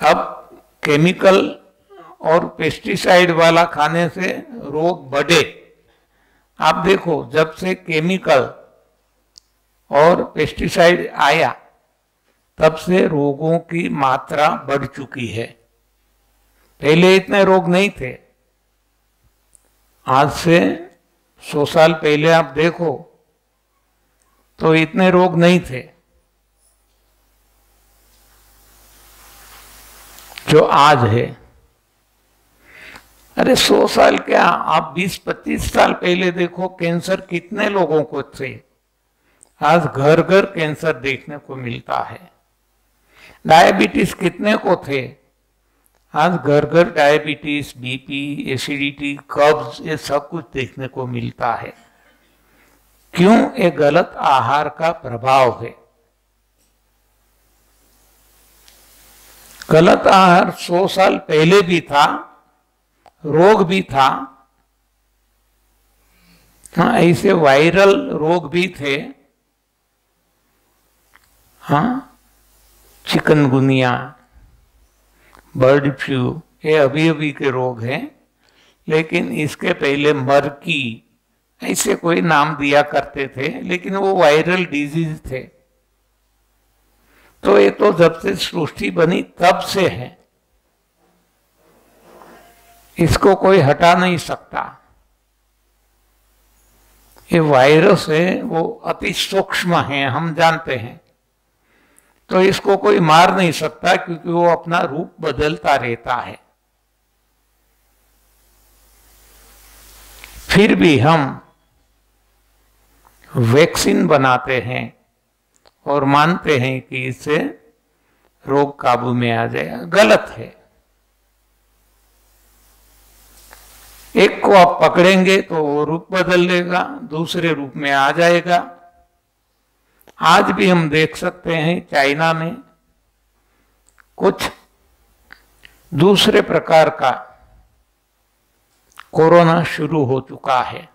अब केमिकल और पेस्टिसाइड वाला खाने से रोग बढ़े। आप देखो, जब से केमिकल और पेस्टिसाइड आया तब से रोगों की मात्रा बढ़ चुकी है। पहले इतने रोग नहीं थे। आज से 100 साल पहले आप देखो तो इतने रोग नहीं थे जो आज है। अरे 100 साल क्या, आप 20-25 साल पहले देखो कैंसर कितने लोगों को थे। आज घर घर कैंसर देखने को मिलता है। डायबिटीज कितने को थे, आज घर घर डायबिटीज, बीपी, एसिडिटी, कब्ज, ये सब कुछ देखने को मिलता है। क्यों? ये गलत आहार का प्रभाव है। गलत आहार 100 साल पहले भी था, रोग भी था। हाँ, ऐसे वायरल रोग भी थे। हाँ, चिकनगुनिया, बर्ड फ्लू, ये अभी अभी के रोग हैं। लेकिन इसके पहले मर्की, ऐसे कोई नाम दिया करते थे, लेकिन वो वायरल डिजीज थे। तो ये तो जब से सृष्टि बनी तब से है, इसको कोई हटा नहीं सकता। ये वायरस है, वो अति सूक्ष्म है, हम जानते हैं। तो इसको कोई मार नहीं सकता, क्योंकि वो अपना रूप बदलता रहता है। फिर भी हम वैक्सीन बनाते हैं और मानते हैं कि इससे रोग काबू में आ जाएगा। गलत है। एक को आप पकड़ेंगे तो वो रूप बदल लेगा, दूसरे रूप में आ जाएगा। आज भी हम देख सकते हैं चाइना में कुछ दूसरे प्रकार का कोरोना शुरू हो चुका है।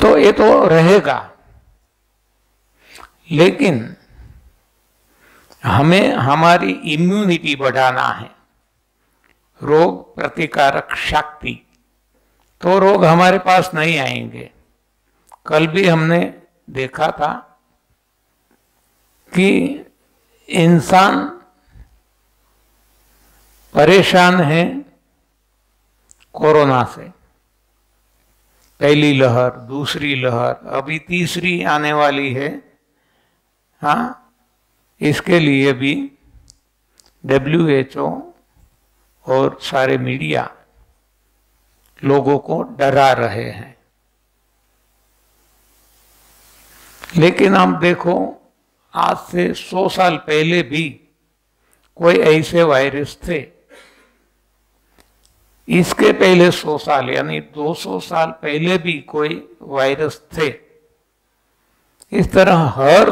तो ये तो रहेगा, लेकिन हमें हमारी इम्यूनिटी बढ़ाना है, रोग प्रतिकारक शक्ति। तो रोग हमारे पास नहीं आएंगे। कल भी हमने देखा था कि इंसान परेशान है कोरोना से। पहली लहर, दूसरी लहर, अभी तीसरी आने वाली है। हाँ, इसके लिए भी WHO और सारे मीडिया लोगों को डरा रहे हैं। लेकिन आप देखो, आज से 100 साल पहले भी कोई ऐसे वायरस थे। इसके पहले 100 साल यानी 200 साल पहले भी कोई वायरस थे। इस तरह हर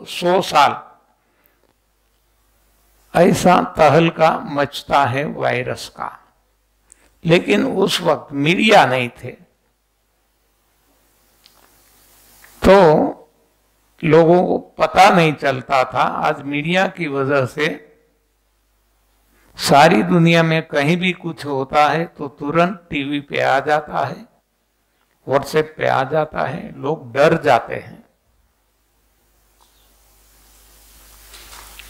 100 साल ऐसा तहलका मचता है वायरस का। लेकिन उस वक्त मीडिया नहीं थे, तो लोगों को पता नहीं चलता था। आज मीडिया की वजह से सारी दुनिया में कहीं भी कुछ होता है तो तुरंत टीवी पे आ जाता है, व्हाट्सएप पे आ जाता है, लोग डर जाते हैं।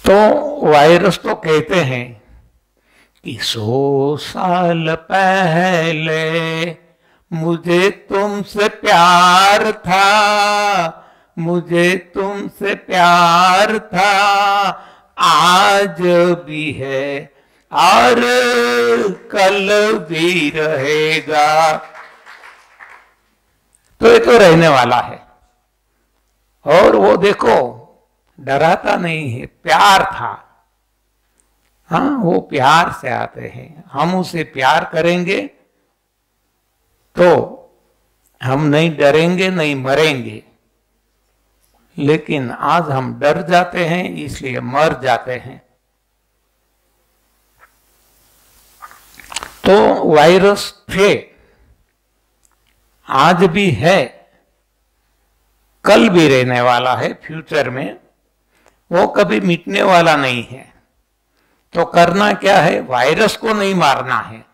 तो वायरस तो कहते हैं कि 100 साल पहले मुझे तुमसे प्यार था, मुझे तुमसे प्यार था, आज भी है और कल भी रहेगा। तो ये तो रहने वाला है। और वो देखो, डराता नहीं है, प्यार था। हाँ, वो प्यार से आते हैं। हम उसे प्यार करेंगे तो हम नहीं डरेंगे, नहीं मरेंगे। लेकिन आज हम डर जाते हैं, इसलिए मर जाते हैं। तो वायरस थे, आज भी है, कल भी रहने वाला है, फ्यूचर में वो कभी मिटने वाला नहीं है। तो करना क्या है, वायरस को नहीं मारना है,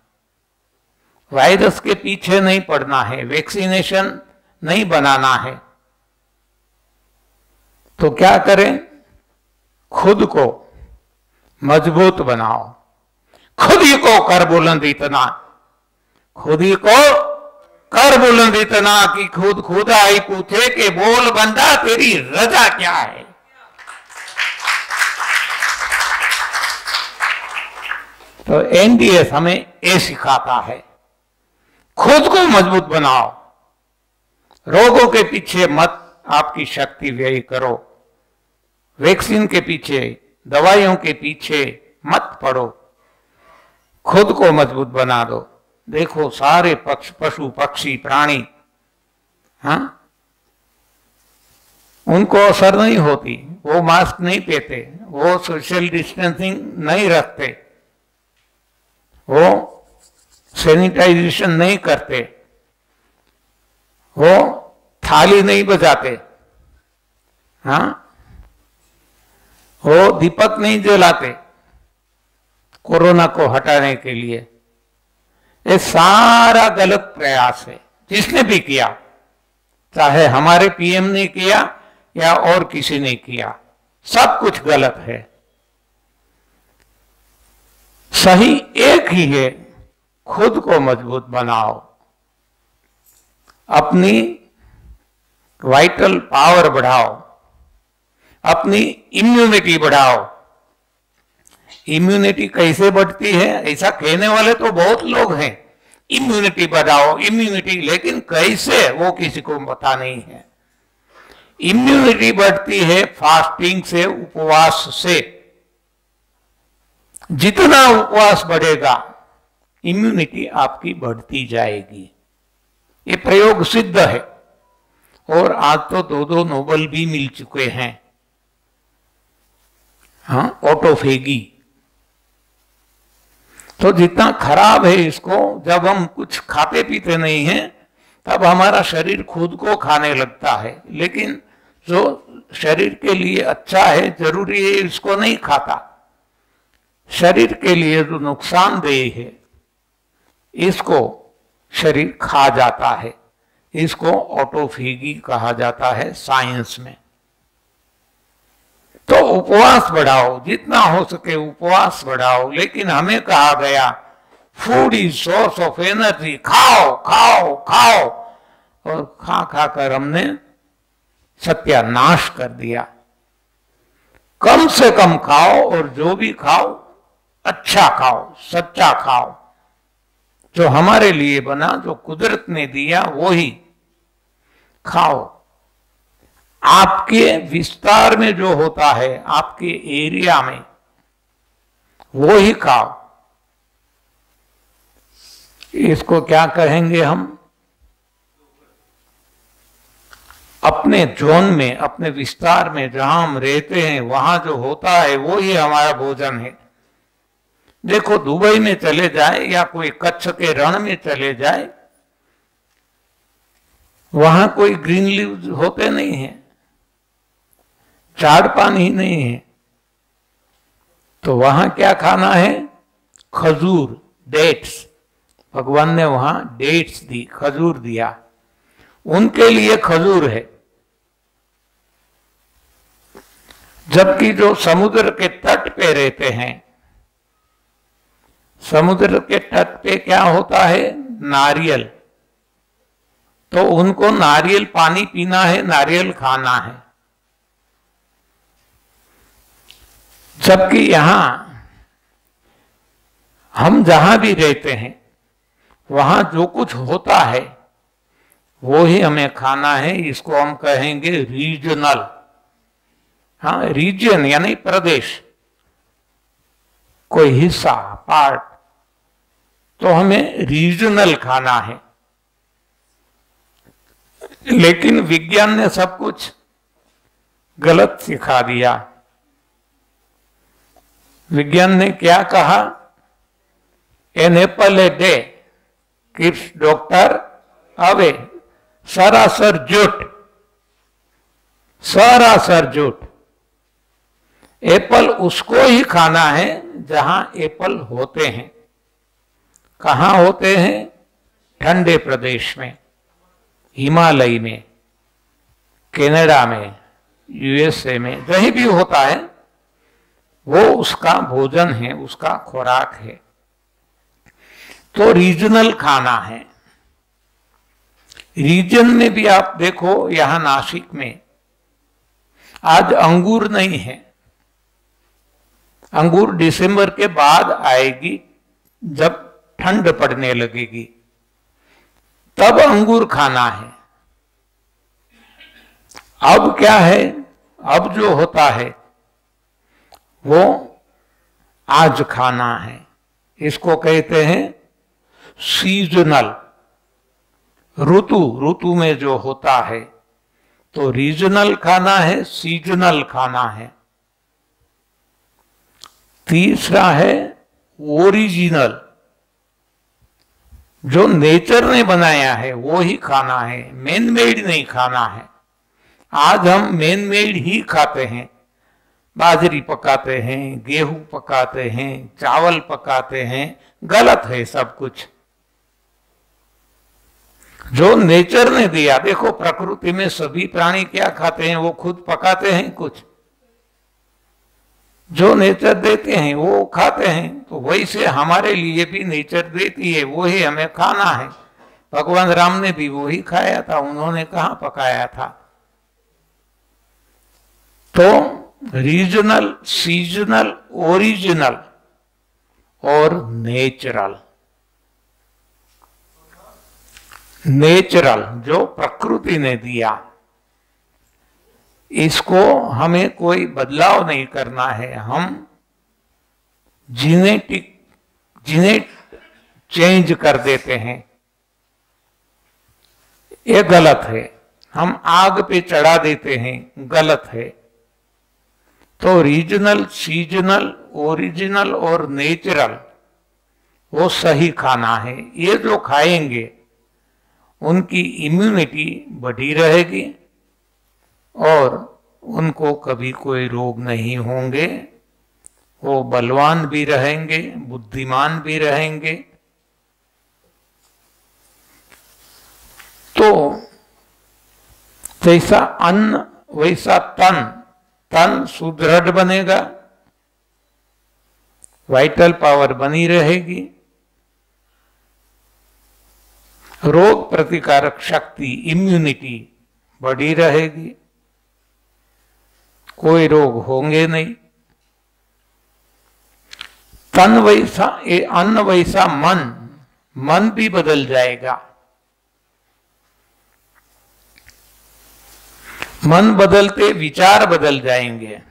वायरस के पीछे नहीं पड़ना है, वैक्सीनेशन नहीं बनाना है। तो क्या करें, खुद को मजबूत बनाओ, खुद ही को कर बुलंद इतना, खुद ही को कर बुलंद इतना कि खुद खुदा ही पूछे कि बोल बंदा तेरी रजा क्या है। तो एनडीएस हमें ये सिखाता है, खुद को मजबूत बनाओ, रोगों के पीछे मत आपकी शक्ति व्यय करो, वैक्सीन के पीछे, दवाइयों के पीछे मत पड़ो, खुद को मजबूत बना दो। देखो सारे पशु पक्षी प्राणी, हाँ, उनको असर नहीं होती, वो मास्क नहीं पहनते, वो सोशल डिस्टेंसिंग नहीं रखते, वो सैनिटाइजेशन नहीं करते, वो थाली नहीं बजाते, हाँ, वो दीपक नहीं जलाते कोरोना को हटाने के लिए। ये सारा गलत प्रयास है, जिसने भी किया, चाहे हमारे पीएम ने किया या और किसी ने किया, सब कुछ गलत है। सही एक ही है, खुद को मजबूत बनाओ, अपनी वाइटल पावर बढ़ाओ, अपनी इम्यूनिटी बढ़ाओ। इम्यूनिटी कैसे बढ़ती है, ऐसा कहने वाले तो बहुत लोग हैं, इम्यूनिटी बढ़ाओ इम्यूनिटी, लेकिन कैसे वो किसी को पता नहीं है। इम्यूनिटी बढ़ती है फास्टिंग से, उपवास से। जितना उपवास बढ़ेगा इम्यूनिटी आपकी बढ़ती जाएगी, ये प्रयोग सिद्ध है। और आज तो दो नोबेल भी मिल चुके हैं, हाँ, ऑटोफेगी। तो जितना खराब है इसको, जब हम कुछ खाते पीते नहीं हैं तब हमारा शरीर खुद को खाने लगता है, लेकिन जो शरीर के लिए अच्छा है जरूरी है इसको नहीं खाता। शरीर के लिए जो नुकसानदेह है इसको शरीर खा जाता है, इसको ऑटोफेगी कहा जाता है साइंस में। तो उपवास बढ़ाओ, जितना हो सके उपवास बढ़ाओ, लेकिन हमें कहा गया food is source of energy, खाओ खाओ खाओ, और खा खा कर हमने सत्यानाश कर दिया। कम से कम खाओ, और जो भी खाओ अच्छा खाओ, सच्चा खाओ, जो हमारे लिए बना, जो कुदरत ने दिया वो ही खाओ। आपके विस्तार में जो होता है, आपके एरिया में, वो ही खाओ। इसको क्या कहेंगे हम, अपने जोन में, अपने विस्तार में जहां हम रहते हैं वहां जो होता है वो ही हमारा भोजन है। देखो दुबई में चले जाए या कोई कच्छ के रण में चले जाए, वहां कोई ग्रीन लीव्स होते नहीं है, झाड़ पान ही नहीं है, तो वहां क्या खाना है, खजूर, डेट्स। भगवान ने वहां डेट्स दी, खजूर दिया, उनके लिए खजूर है। जबकि जो समुद्र के तट पे रहते हैं, समुद्र के तट पे क्या होता है, नारियल, तो उनको नारियल पानी पीना है, नारियल खाना है। जबकि यहां हम जहां भी रहते हैं वहां जो कुछ होता है वो ही हमें खाना है। इसको हम कहेंगे रीजनल, हाँ, रीजन यानी प्रदेश, कोई हिस्सा, पार्ट, तो हमें रीजनल खाना है। लेकिन विज्ञान ने सब कुछ गलत सिखा दिया। विज्ञान ने क्या कहा, an apple a day keeps doctor away. सरासर झूठ, सरासर झूठ। एप्पल उसको ही खाना है जहां एप्पल होते हैं। कहां होते हैं? ठंडे प्रदेश में, हिमालय में, कनाडा में, यूएसए में, कहीं भी होता है, वो उसका भोजन है, उसका खुराक है। तो रीजनल खाना है। रीजन में भी आप देखो, यहां नासिक में आज अंगूर नहीं है। अंगूर दिसंबर के बाद आएगी, जब ठंड पड़ने लगेगी तब अंगूर खाना है। अब क्या है? अब जो होता है वो आज खाना है। इसको कहते हैं सीजनल। ऋतु में जो होता है, तो रीजनल खाना है, सीजनल खाना है। तीसरा है ओरिजिनल, जो नेचर ने बनाया है वो ही खाना है, मैन मेड नहीं खाना है। आज हम मैन मेड ही खाते हैं, बाजरी पकाते हैं, गेहूं पकाते हैं, चावल पकाते हैं। गलत है सब कुछ। जो नेचर ने दिया, देखो प्रकृति में सभी प्राणी क्या खाते हैं? वो खुद पकाते हैं कुछ। जो नेचर देते हैं वो खाते हैं। तो वैसे हमारे लिए भी नेचर देती है, वो ही हमें खाना है। भगवान राम ने भी वो ही खाया था, उन्होंने कहां पकाया था? तो रीजनल, सीजनल, ओरिजिनल और नेचुरल। नेचुरल जो प्रकृति ने दिया, इसको हमें कोई बदलाव नहीं करना है। हम जीनेटिक चेंज कर देते हैं, ये गलत है। हम आग पे चढ़ा देते हैं, गलत है। तो रीजनल, सीजनल, ओरिजिनल और नेचुरल वो सही खाना है। ये जो खाएंगे उनकी इम्यूनिटी बढ़ी रहेगी और उनको कभी कोई रोग नहीं होंगे। वो बलवान भी रहेंगे, बुद्धिमान भी रहेंगे। तो जैसा अन्न वैसा तन, तन सुदृढ़ बनेगा, वाइटल पावर बनी रहेगी, रोग प्रतिकारक शक्ति, इम्यूनिटी बढ़ी रहेगी, कोई रोग होंगे नहीं। तन वैसा, अन्न वैसा मन, मन भी बदल जाएगा। मन बदलते विचार बदल जाएंगे।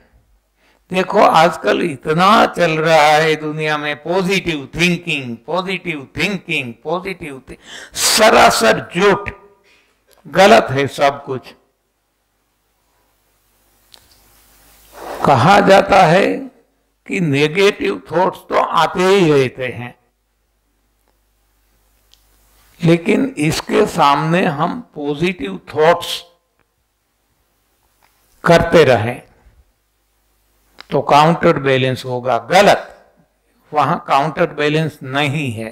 देखो आजकल इतना चल रहा है दुनिया में positive thinking, positive thinking, positive thinking. सरासर झूठ, गलत है सब कुछ। कहा जाता है कि नेगेटिव थॉट्स तो आते ही रहते हैं, लेकिन इसके सामने हम पॉजिटिव थॉट्स करते रहें तो काउंटर बैलेंस होगा। गलत, वहां काउंटर बैलेंस नहीं है।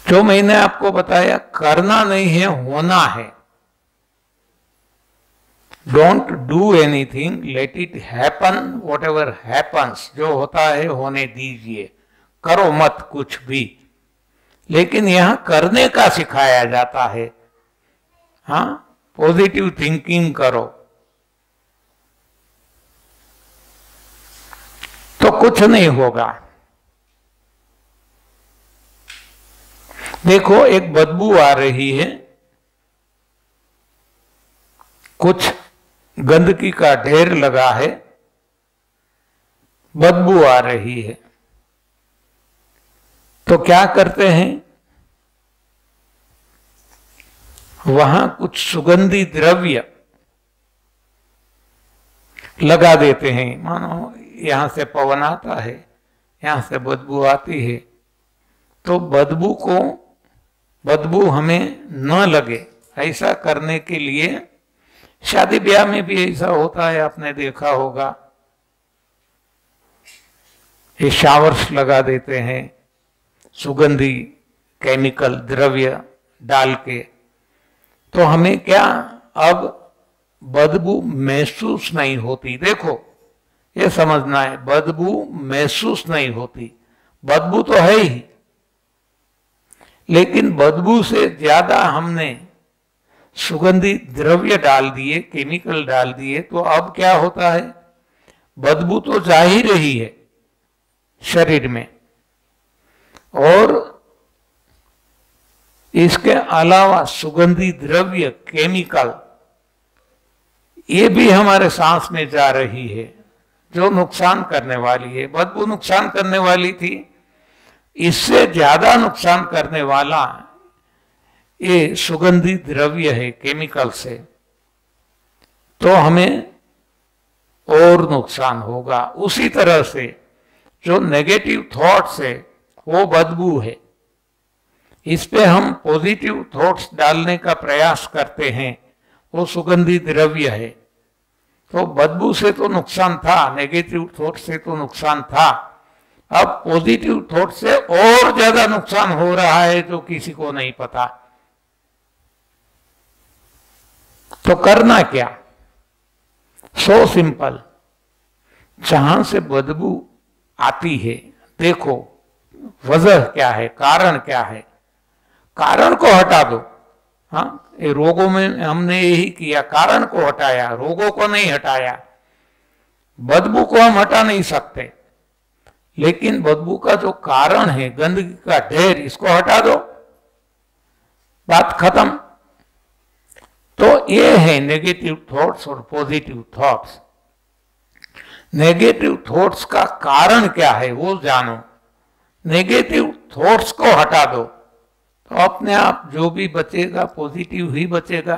जो मैंने आपको बताया, करना नहीं है, होना है। Don't do anything, let it happen, what ever happens. जो होता है होने दीजिए, करो मत कुछ भी। लेकिन यहां करने का सिखाया जाता है। हाँ, पॉजिटिव थिंकिंग करो तो कुछ नहीं होगा। देखो एक बदबू आ रही है, कुछ गंदगी का ढेर लगा है, बदबू आ रही है। तो क्या करते हैं? वहां कुछ सुगंधी द्रव्य लगा देते हैं। मानो यहां से पवन आता है, यहां से बदबू आती है, तो बदबू हमें न लगे, ऐसा करने के लिए शादी ब्याह में भी ऐसा होता है, आपने देखा होगा। ये शावर्स लगा देते हैं सुगंधी केमिकल द्रव्य डाल के, तो हमें क्या अब बदबू महसूस नहीं होती। देखो, ये समझना है, बदबू महसूस नहीं होती। बदबू तो है ही, लेकिन बदबू से ज्यादा हमने सुगंधी द्रव्य डाल दिए, केमिकल डाल दिए, तो अब क्या होता है, बदबू तो जा ही रही है शरीर में, और इसके अलावा सुगंधी द्रव्य केमिकल ये भी हमारे सांस में जा रही है, जो नुकसान करने वाली है। बदबू नुकसान करने वाली थी, इससे ज्यादा नुकसान करने वाला ये सुगंधी द्रव्य है केमिकल से, तो हमें और नुकसान होगा। उसी तरह से जो नेगेटिव थॉट्स है वो बदबू है, इस पे हम पॉजिटिव थॉट्स डालने का प्रयास करते हैं, वो सुगंधी द्रव्य है। तो बदबू से तो नुकसान था, नेगेटिव थॉट से तो नुकसान था, अब पॉजिटिव थॉट से और ज्यादा नुकसान हो रहा है जो किसी को नहीं पता। तो करना क्या, सो सिंपल। जहां से बदबू आती है, देखो वजह क्या है, कारण क्या है, कारण को हटा दो। हाँ, ये रोगों में हमने यही किया, कारण को हटाया, रोगों को नहीं हटाया। बदबू को हम हटा नहीं सकते, लेकिन बदबू का जो कारण है, गंदगी का ढेर, इसको हटा दो, बात खत्म। तो ये है नेगेटिव थॉट्स और पॉजिटिव थॉट्स। नेगेटिव थॉट्स का कारण क्या है वो जानो, नेगेटिव थॉट्स को हटा दो, तो अपने आप जो भी बचेगा पॉजिटिव ही बचेगा।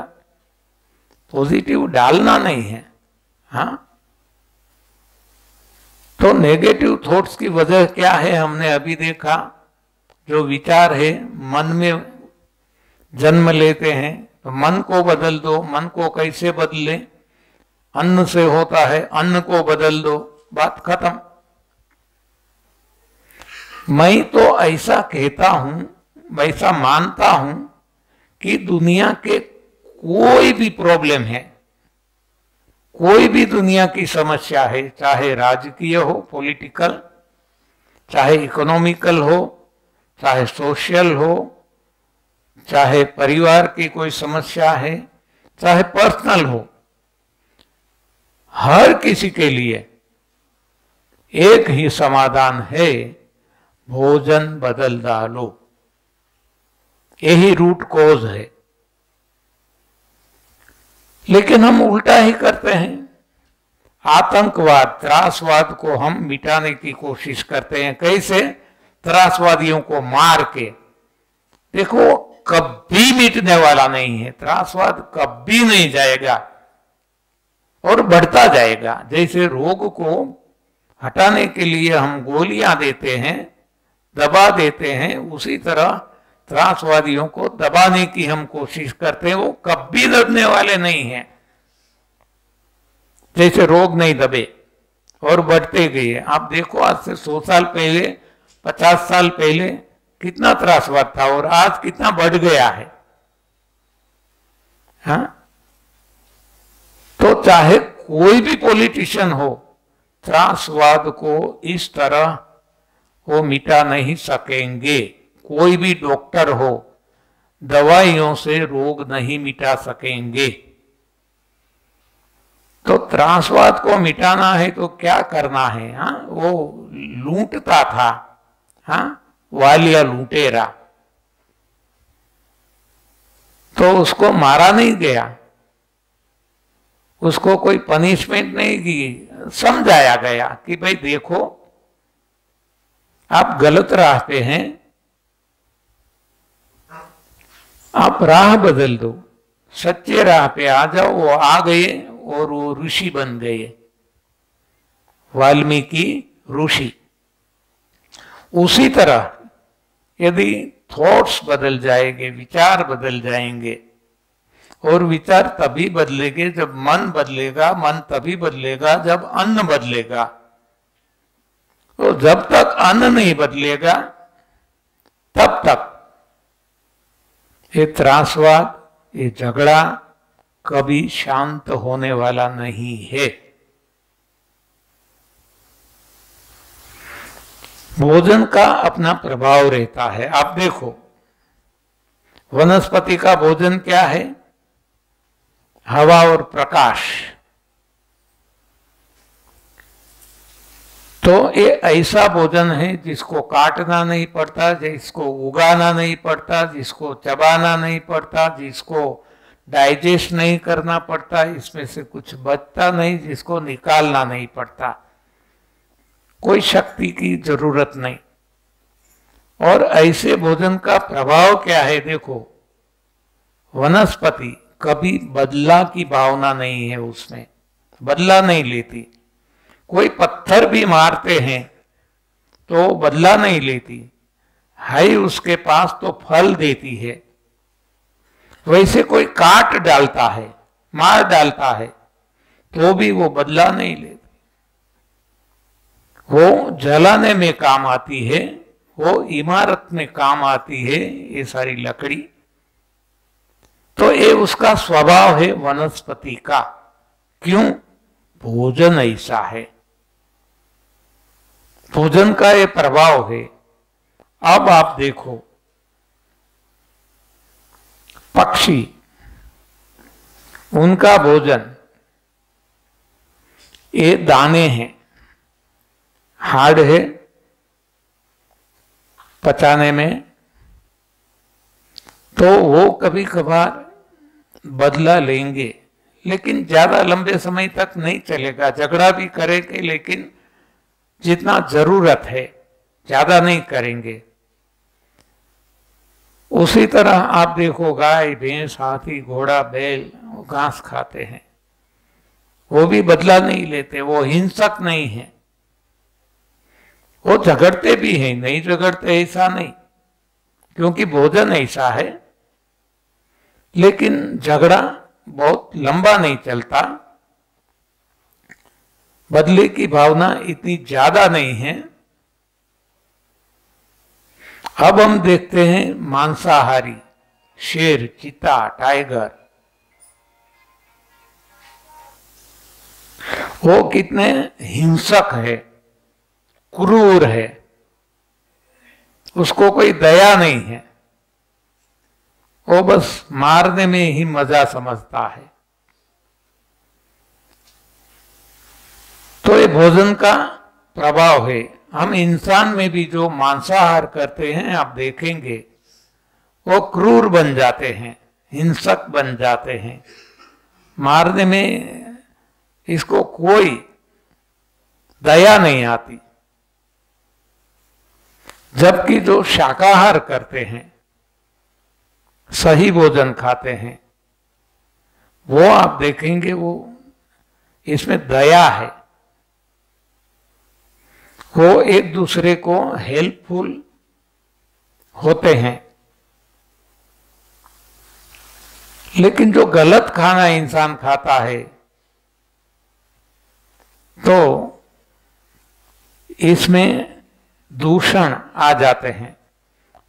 पॉजिटिव डालना नहीं है। हाँ, तो नेगेटिव थॉट्स की वजह क्या है हमने अभी देखा। जो विचार है मन में जन्म लेते हैं, तो मन को बदल दो। मन को कैसे बदले, अन्न से होता है, अन्न को बदल दो, बात खत्म। मैं तो ऐसा कहता हूं, वैसा मानता हूं कि दुनिया के कोई भी प्रॉब्लम है, कोई भी दुनिया की समस्या है, चाहे राजकीय हो, पॉलिटिकल, चाहे इकोनॉमिकल हो, चाहे सोशल हो, चाहे परिवार की कोई समस्या है, चाहे पर्सनल हो, हर किसी के लिए एक ही समाधान है, भोजन बदल डालो। यही रूट कॉज है। लेकिन हम उल्टा ही करते हैं। आतंकवाद, त्रासवाद को हम मिटाने की कोशिश करते हैं। कैसे? त्रासवादियों को मार के। देखो, कभी मिटने वाला नहीं है त्रासवाद, कभी नहीं जाएगा और बढ़ता जाएगा। जैसे रोग को हटाने के लिए हम गोलियां देते हैं, दबा देते हैं, उसी तरह त्रासवादियों को दबाने की हम कोशिश करते हैं। वो कभी दबने वाले नहीं हैं। जैसे रोग नहीं दबे और बढ़ते गए। आप देखो, आज से 100 साल पहले, 50 साल पहले कितना त्रासवाद था और आज कितना बढ़ गया है। हाँ? तो चाहे कोई भी पॉलिटिशियन हो, त्रासवाद को इस तरह वो मिटा नहीं सकेंगे। कोई भी डॉक्टर हो, दवाइयों से रोग नहीं मिटा सकेंगे। तो त्रासवाद को मिटाना है तो क्या करना है? हाँ, वो लूटता था, हाँ, वालिया लूटेरा, तो उसको मारा नहीं गया, उसको कोई पनिशमेंट नहीं की, समझाया गया कि भाई देखो, आप गलत राह पे हैं, आप राह बदल दो, सच्चे राह पे आ जाओ। वो आ गए और वो ऋषि बन गए, वाल्मीकि ऋषि। उसी तरह यदि थॉट्स बदल जाएंगे, विचार बदल जाएंगे और विचार तभी बदलेंगे जब मन बदलेगा, मन तभी बदलेगा जब अन्न बदलेगा। तो जब तक अन्न नहीं बदलेगा तब तक ये त्रासवाद, ये झगड़ा कभी शांत होने वाला नहीं है। भोजन का अपना प्रभाव रहता है। आप देखो, वनस्पति का भोजन क्या है? हवा और प्रकाश। तो ये ऐसा भोजन है जिसको काटना नहीं पड़ता, जिसको उगाना नहीं पड़ता, जिसको चबाना नहीं पड़ता, जिसको डाइजेस्ट नहीं करना पड़ता, इसमें से कुछ बचता नहीं, जिसको निकालना नहीं पड़ता, कोई शक्ति की जरूरत नहीं। और ऐसे भोजन का प्रभाव क्या है? देखो, वनस्पति कभी बदला की भावना नहीं है, उसमें बदला नहीं लेती। कोई पत्थर भी मारते हैं तो बदला नहीं लेती, है उसके पास तो फल देती है। वैसे कोई काट डालता है, मार डालता है, तो भी वो बदला नहीं लेती। वो जलाने में काम आती है, वो इमारत में काम आती है, ये सारी लकड़ी। तो ये उसका स्वभाव है वनस्पति का। क्यों? भोजन ऐसा है, भोजन का ये प्रभाव है। अब आप देखो, पक्षी, उनका भोजन ये दाने हैं, हार्ड है पचाने में, तो वो कभी कभार बदला लेंगे, लेकिन ज्यादा लंबे समय तक नहीं चलेगा। झगड़ा भी करेंगे लेकिन जितना जरूरत है, ज्यादा नहीं करेंगे। उसी तरह आप देखो, गाय, भैंस, हाथी, घोड़ा, बैल, वो घास खाते हैं, वो भी बदला नहीं लेते, वो हिंसक नहीं है। वो झगड़ते भी हैं, नहीं झगड़ते ऐसा नहीं, क्योंकि भोजन ऐसा है। लेकिन झगड़ा बहुत लंबा नहीं चलता, बदले की भावना इतनी ज्यादा नहीं है। अब हम देखते हैं मांसाहारी, शेर, चीता, टाइगर, वो कितने हिंसक है, क्रूर है, उसको कोई दया नहीं है, वो बस मारने में ही मजा समझता है। तो ये भोजन का प्रभाव है। हम इंसान में भी जो मांसाहार करते हैं, आप देखेंगे वो क्रूर बन जाते हैं, हिंसक बन जाते हैं, मारने में इसको कोई दया नहीं आती। जबकि जो शाकाहार करते हैं, सही भोजन खाते हैं, वो आप देखेंगे वो इसमें दया है, वो एक दूसरे को हेल्पफुल होते हैं। लेकिन जो गलत खाना इंसान खाता है, तो इसमें दूषण आ जाते हैं।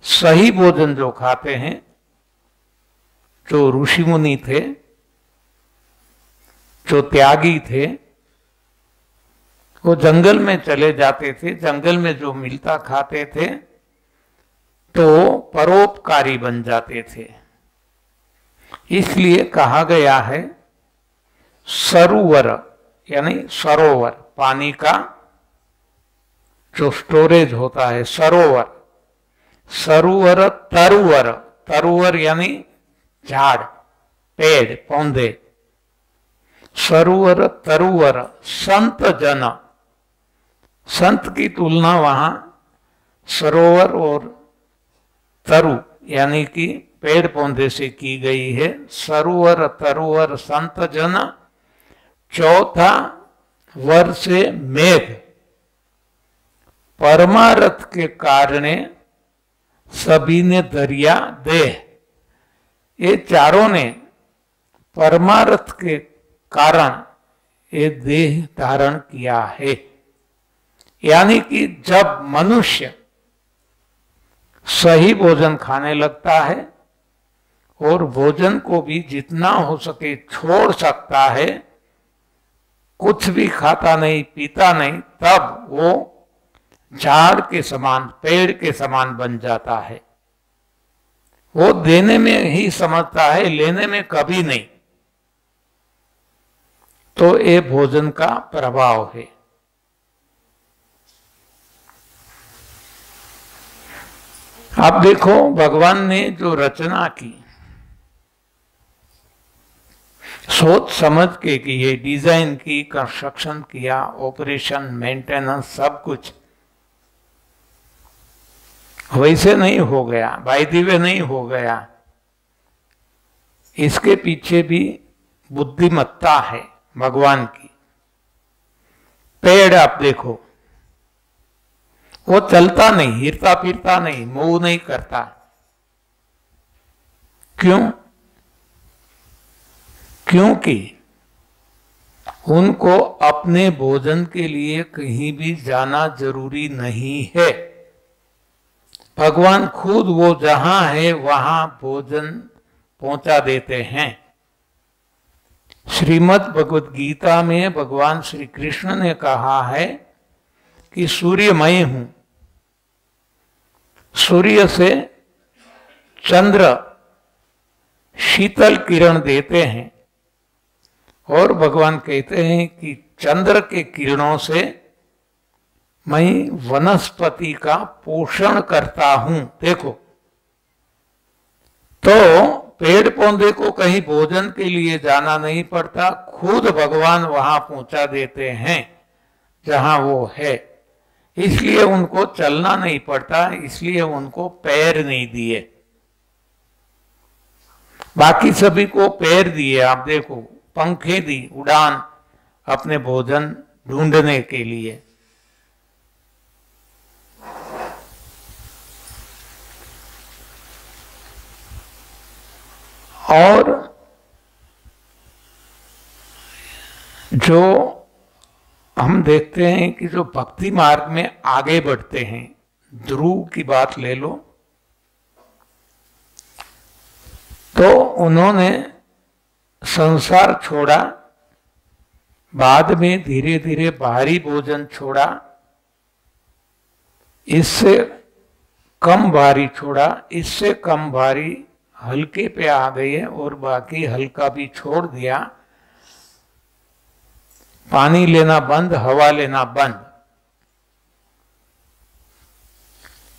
सही भोजन जो खाते हैं, जो ऋषि मुनि थे, जो त्यागी थे, वो जंगल में चले जाते थे, जंगल में जो मिलता खाते थे, तो परोपकारी बन जाते थे। इसलिए कहा गया है सरोवर, यानी सरोवर, पानी का जो स्टोरेज होता है, सरोवर। सरोवर तरुवर, तरुवर यानी झाड़, पेड़, पौधे। सरोवर तरुवर संत जन, संत की तुलना वहां सरोवर और तरु यानी कि पेड़ पौधे से की गई है। सरोवर तरुवर संत जन, चौथा वर्ष मेघ, परमारथ के कारण सभी ने दरिया देह। ये चारों ने परमार्थ के कारण ये देह धारण किया है। यानी कि जब मनुष्य सही भोजन खाने लगता है और भोजन को भी जितना हो सके छोड़ सकता है, कुछ भी खाता नहीं पीता नहीं, तब वो झाड़ के समान, पेड़ के समान बन जाता है। वो देने में ही समझता है, लेने में कभी नहीं। तो ये भोजन का प्रभाव है। आप देखो, भगवान ने जो रचना की, सोच समझ के की, ये डिजाइन की, कंस्ट्रक्शन किया, ऑपरेशन, मेंटेनेंस, सब कुछ वैसे नहीं हो गया, बाय द वे नहीं हो गया। इसके पीछे भी बुद्धिमत्ता है भगवान की। पेड़ आप देखो, वो चलता नहीं, हिरता फिरता नहीं, मूव नहीं करता। क्यों? क्योंकि उनको अपने भोजन के लिए कहीं भी जाना जरूरी नहीं है। भगवान खुद वो जहां है वहां भोजन पहुंचा देते हैं। श्रीमद् भगवद गीता में भगवान श्री कृष्ण ने कहा है कि सूर्य मैं हूं। सूर्य से चंद्र शीतल किरण देते हैं और भगवान कहते हैं कि चंद्र के किरणों से मैं वनस्पति का पोषण करता हूं। देखो, तो पेड़ पौधे को कहीं भोजन के लिए जाना नहीं पड़ता, खुद भगवान वहां पहुंचा देते हैं जहां वो है। इसलिए उनको चलना नहीं पड़ता, इसलिए उनको पैर नहीं दिए। बाकी सभी को पैर दिए, आप देखो, पंखे दी, उड़ान, अपने भोजन ढूंढने के लिए। और जो हम देखते हैं कि जो भक्ति मार्ग में आगे बढ़ते हैं, ध्रुव की बात ले लो, तो उन्होंने संसार छोड़ा, बाद में धीरे धीरे बाहरी भोजन छोड़ा, इससे कम भारी छोड़ा, इससे कम भारी हल्के पे आ गए और बाकी हल्का भी छोड़ दिया। पानी लेना बंद, हवा लेना बंद।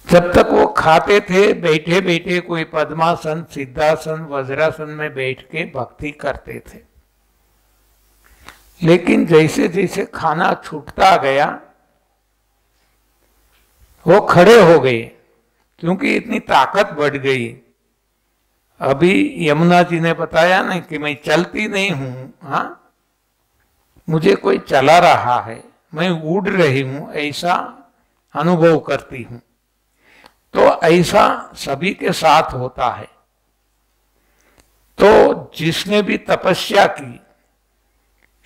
जब तक वो खाते थे, बैठे बैठे कोई पद्मासन, सिद्धासन, वज्रासन में बैठ के भक्ति करते थे। लेकिन जैसे जैसे खाना छूटता गया, वो खड़े हो गए, क्योंकि इतनी ताकत बढ़ गई। अभी यमुना जी ने बताया ना कि मैं चलती नहीं हूं, हाँ, मुझे कोई चला रहा है, मैं उड़ रही हूं, ऐसा अनुभव करती हूं। तो ऐसा सभी के साथ होता है। तो जिसने भी तपस्या की,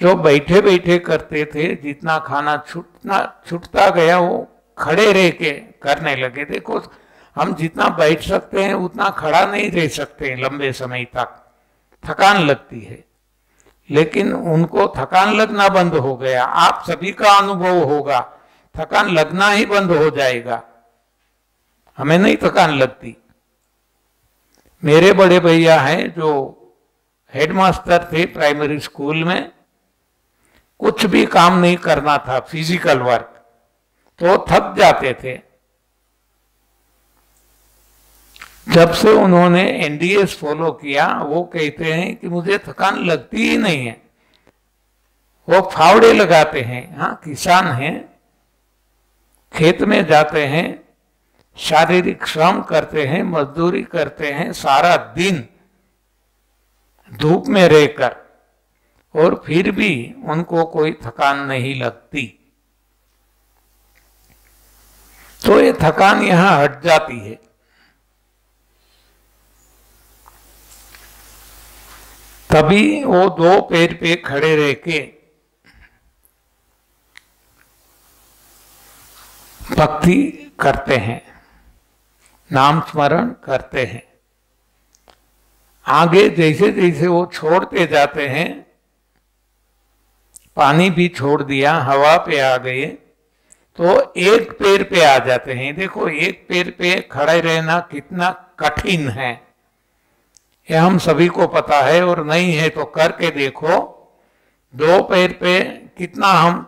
जो बैठे बैठे करते थे, जितना खाना छूटता गया वो खड़े रह के करने लगे। देखो, हम जितना बैठ सकते हैं उतना खड़ा नहीं रह सकते लंबे समय तक, थकान लगती है। लेकिन उनको थकान लगना बंद हो गया। आप सभी का अनुभव होगा, थकान लगना ही बंद हो जाएगा। हमें नहीं थकान लगती। मेरे बड़े भैया हैं जो हेडमास्टर थे प्राइमरी स्कूल में, कुछ भी काम नहीं करना था, फिजिकल वर्क, तो थक जाते थे। जब से उन्होंने एनडीएस फॉलो किया, वो कहते हैं कि मुझे थकान लगती ही नहीं है। वो फावड़े लगाते हैं, हाँ, किसान हैं, खेत में जाते हैं, शारीरिक श्रम करते हैं, मजदूरी करते हैं सारा दिन धूप में रहकर, और फिर भी उनको कोई थकान नहीं लगती। तो ये थकान यहां हट जाती है। तभी वो दो पैर पे खड़े रह के भक्ति करते हैं, नाम स्मरण करते हैं। आगे जैसे जैसे वो छोड़ते जाते हैं, पानी भी छोड़ दिया, हवा पे आ गए, तो एक पैर पे आ जाते हैं। देखो एक पैर पे खड़े रहना कितना कठिन है, ये हम सभी को पता है, और नहीं है तो करके देखो। दो पैर पे कितना हम